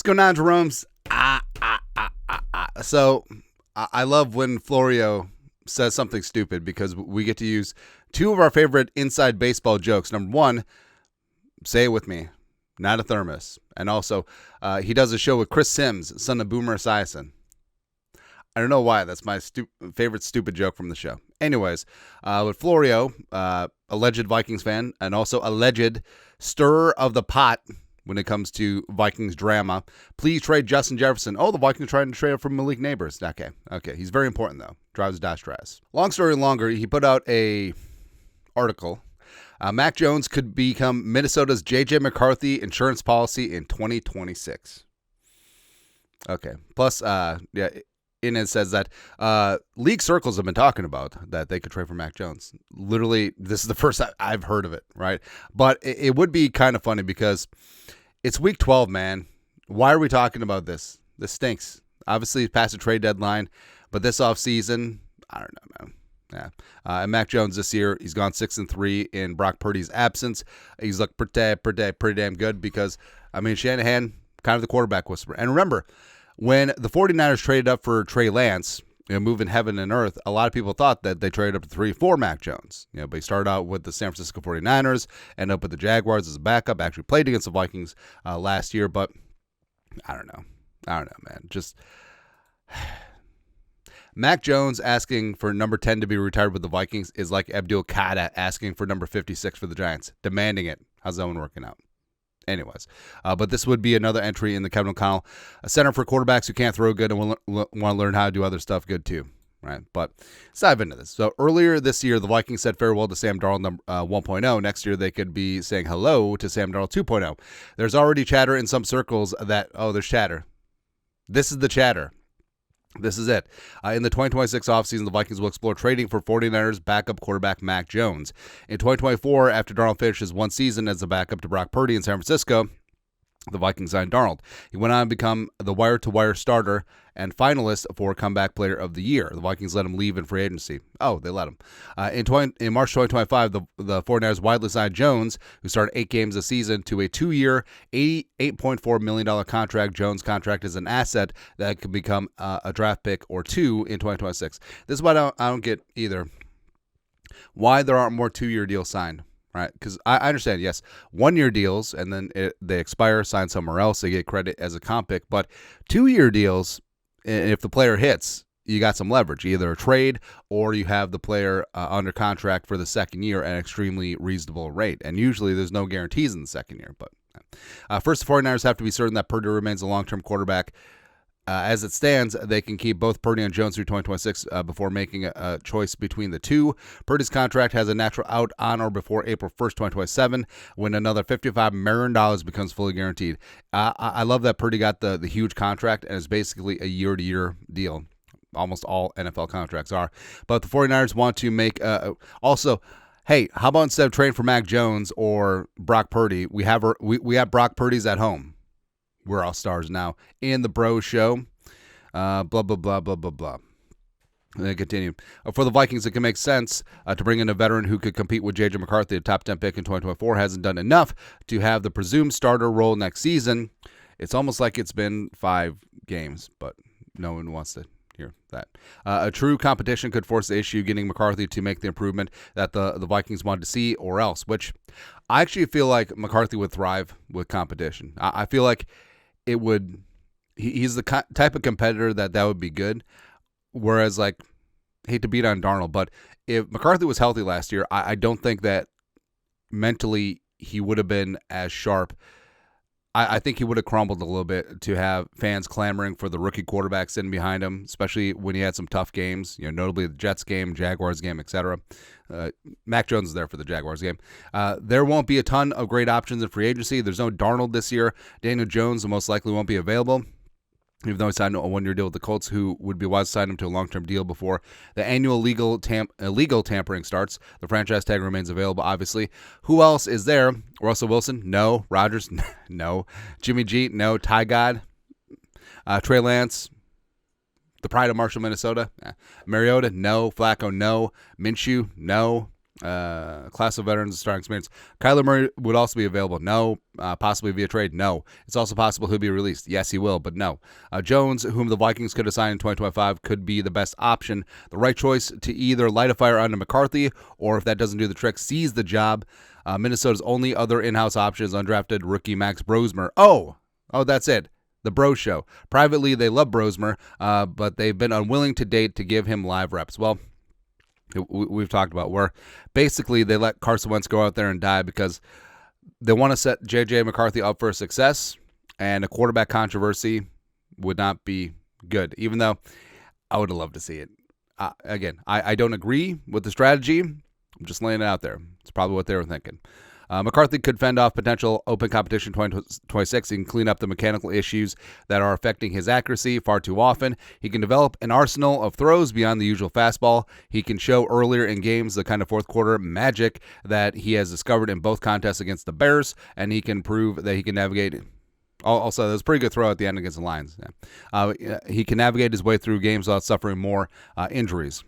What's going on, Jerome's? So I love when Florio says something stupid because we get to use two of our favorite inside baseball jokes. Number one, say it with me, not a thermos. And also, he does a show with Chris Sims, son of Boomer Esiason. I don't know why. That's my favorite stupid joke from the show. Anyways, with Florio, alleged Vikings fan, and also alleged stirrer of the pot when it comes to Vikings drama. Please trade Justin Jefferson. Oh, the Vikings trying to trade up from Malik Neighbors. Okay. He's very important, though. Drives dash dress. Long story longer, he put out a article. Mac Jones could become Minnesota's JJ McCarthy insurance policy in 2026. Okay. Plus, in it says that league circles have been talking about that they could trade for Mac Jones. Literally, this is the first I've heard of it, right? But it would be kind of funny because it's week 12, man. Why are we talking about this? This stinks. Obviously, past the trade deadline, but this offseason, I don't know, man. Yeah. And Mac Jones this year, he's gone 6-3 in Brock Purdy's absence. He's looked pretty damn good because, Shanahan, kind of the quarterback whisperer. And remember, when the 49ers traded up for Trey Lance, moving heaven and earth, a lot of people thought that they traded up to 3 for Mac Jones. But he started out with the San Francisco 49ers, ended up with the Jaguars as a backup, actually played against the Vikings last year, but I don't know, man. Just Mac Jones asking for number 10 to be retired with the Vikings is like Abdul Qadir asking for number 56 for the Giants, demanding it. How's that one working out? Anyways, but this would be another entry in the Kevin O'Connell Center for quarterbacks who can't throw good and want to learn how to do other stuff good too, right? But let's dive into this. So earlier this year, the Vikings said farewell to Sam Darnold 1.0. Next year, they could be saying hello to Sam Darnold 2.0. There's already chatter in some circles that, there's chatter. This is the chatter. This is it. In the 2026 offseason, the Vikings will explore trading for 49ers backup quarterback Mac Jones. In 2024, after Darnold finishes one season as a backup to Brock Purdy in San Francisco, the Vikings signed Darnold. He went on to become the wire-to-wire starter and finalist for Comeback Player of the Year. The Vikings let him leave in free agency. Oh, they let him. In March 2025, the 49ers widely signed Jones, who started 8 games a season, to a 2-year, $88.4 million contract. Jones' contract is an asset that could become a draft pick or two in 2026. This is what I don't get either. Why there aren't more 2-year deals signed. Right, because I understand, yes, 1-year deals, and then they expire, sign somewhere else, they get credit as a comp pick. But 2-year deals, if the player hits, you got some leverage, either a trade or you have the player under contract for the second year at an extremely reasonable rate. And usually there's no guarantees in the second year. But first, the 49ers have to be certain that Purdy remains a long-term quarterback. As it stands, they can keep both Purdy and Jones through 2026 before making a choice between the two. Purdy's contract has a natural out on or before April 1st, 2027, when another $55 million becomes fully guaranteed. I love that Purdy got the huge contract, and it's basically a year-to-year deal. Almost all NFL contracts are. But the 49ers want to make also, hey, how about instead of trading for Mac Jones or Brock Purdy, we have Brock Purdy's at home. We're all stars now in the Bro Show. Blah, blah, blah, blah, blah, blah. And then continue. For the Vikings, it can make sense to bring in a veteran who could compete with JJ McCarthy, a top 10 pick in 2024. Hasn't done enough to have the presumed starter role next season. It's almost like it's been 5 games, but no one wants to hear that. A true competition could force the issue, getting McCarthy to make the improvement that the Vikings wanted to see, or else, which I actually feel like McCarthy would thrive with competition. I feel like it would. He's the type of competitor that would be good. Whereas, hate to beat on Darnold, but if McCarthy was healthy last year, I don't think that mentally he would have been as sharp. I think he would have crumbled a little bit to have fans clamoring for the rookie quarterback sitting behind him, especially when he had some tough games, notably the Jets game, Jaguars game, etc. Mac Jones is there for the Jaguars game. There won't be a ton of great options in free agency. There's no Darnold this year. Daniel Jones most likely won't be available, even though he signed a 1-year deal with the Colts, who would be wise to sign him to a long-term deal before the annual legal tampering starts. The franchise tag remains available, obviously. Who else is there? Russell Wilson? No. Rodgers? No. Jimmy G? No. Ty God? Trey Lance? The pride of Marshall, Minnesota? Mariota? No. Flacco? No. Minshew? No. Class of veterans, starting experience. Kyler Murray would also be available. No. Possibly via trade. No. It's also possible he'll be released. Yes, he will, but no. Jones, whom the Vikings could assign in 2025, could be the best option. The right choice to either light a fire under McCarthy, or if that doesn't do the trick, seize the job. Minnesota's only other in-house option is undrafted rookie Max Brosmer. Oh, that's it. The Bro Show. Privately, they love Brosmer, but they've been unwilling to date to give him live reps. Well, we've talked about where basically they let Carson Wentz go out there and die because they want to set JJ McCarthy up for success, and a quarterback controversy would not be good, even though I would have loved to see it. Again, I don't agree with the strategy. I'm just laying it out there. It's probably what they were thinking. McCarthy could fend off potential open competition 2026. He can clean up the mechanical issues that are affecting his accuracy far too often. He can develop an arsenal of throws beyond the usual fastball. He can show earlier in games the kind of fourth quarter magic that he has discovered in both contests against the Bears, and he can prove that he can navigate. Also, that was a pretty good throw at the end against the Lions. Yeah. He can navigate his way through games without suffering more injuries.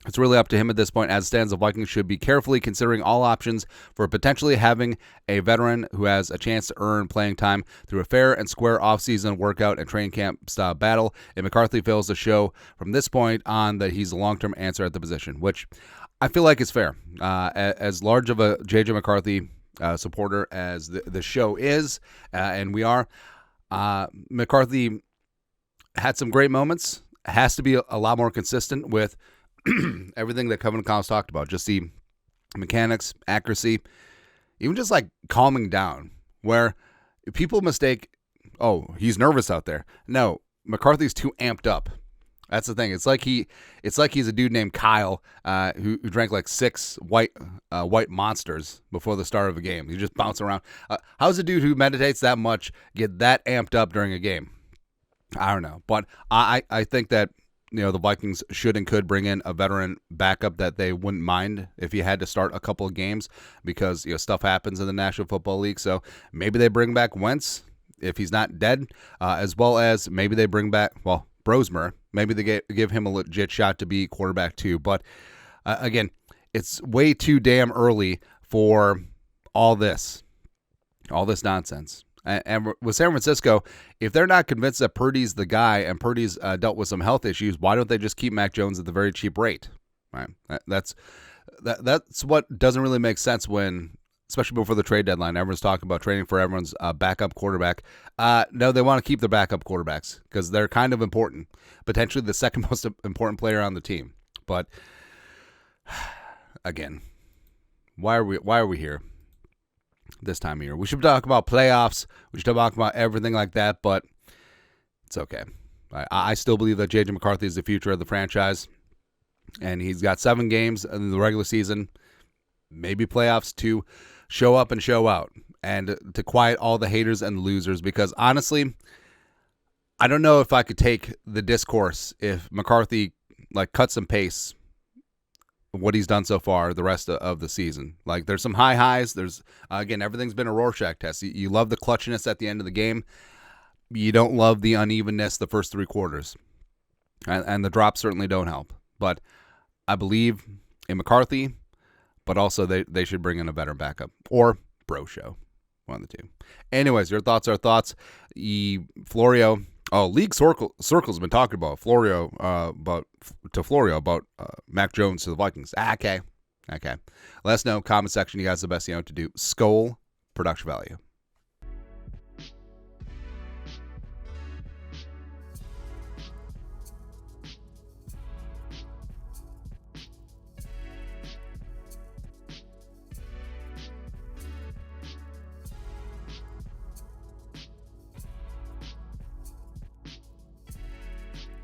It's really up to him at this point. As it stands, the Vikings should be carefully considering all options for potentially having a veteran who has a chance to earn playing time through a fair and square offseason workout and training camp style battle. If McCarthy fails to show from this point on that he's a long-term answer at the position, which I feel like is fair. As large of a JJ McCarthy supporter as the show is, and we are, McCarthy had some great moments. Has to be a lot more consistent with everything that Kevin Collins talked about, just the mechanics, accuracy, even just like calming down, where people mistake, oh, he's nervous out there. No, McCarthy's too amped up. That's the thing. It's like he's a dude named Kyle who drank like 6 white monsters before the start of a game. He just bounce around. How's a dude who meditates that much get that amped up during a game? I don't know, but I think that the Vikings should and could bring in a veteran backup that they wouldn't mind if he had to start a couple of games because stuff happens in the National Football League. So maybe they bring back Wentz if he's not dead, as well as maybe they bring back Brosmer. Maybe they give him a legit shot to be quarterback too. But again, it's way too damn early for all this nonsense. And with San Francisco, if they're not convinced that Purdy's the guy and Purdy's dealt with some health issues, why don't they just keep Mac Jones at the very cheap rate? Right? That's what doesn't really make sense when, especially before the trade deadline, everyone's talking about trading for everyone's backup quarterback. No, they want to keep their backup quarterbacks because they're kind of important, potentially the second most important player on the team. But again, why are we here this time of year? We should talk about playoffs. We should talk about everything like that, but it's okay. I still believe that JJ McCarthy is the future of the franchise, and he's got 7 games in the regular season, maybe playoffs to show up and show out and to quiet all the haters and losers, because honestly, I don't know if I could take the discourse if McCarthy cuts and pastes what he's done so far the rest of the season. There's some high highs. There's again, everything's been a Rorschach test. You love the clutchiness at the end of the game. You don't love the unevenness the first 3 quarters, and the drops certainly don't help. But I believe in McCarthy, but also they should bring in a veteran backup or Bro Show, one of the two. Anyways, your thoughts are thoughts. Florio. League circles been talking about Florio about Mac Jones to the Vikings. Okay. Let us know. Comment section. You guys are the best to do. Skol production value.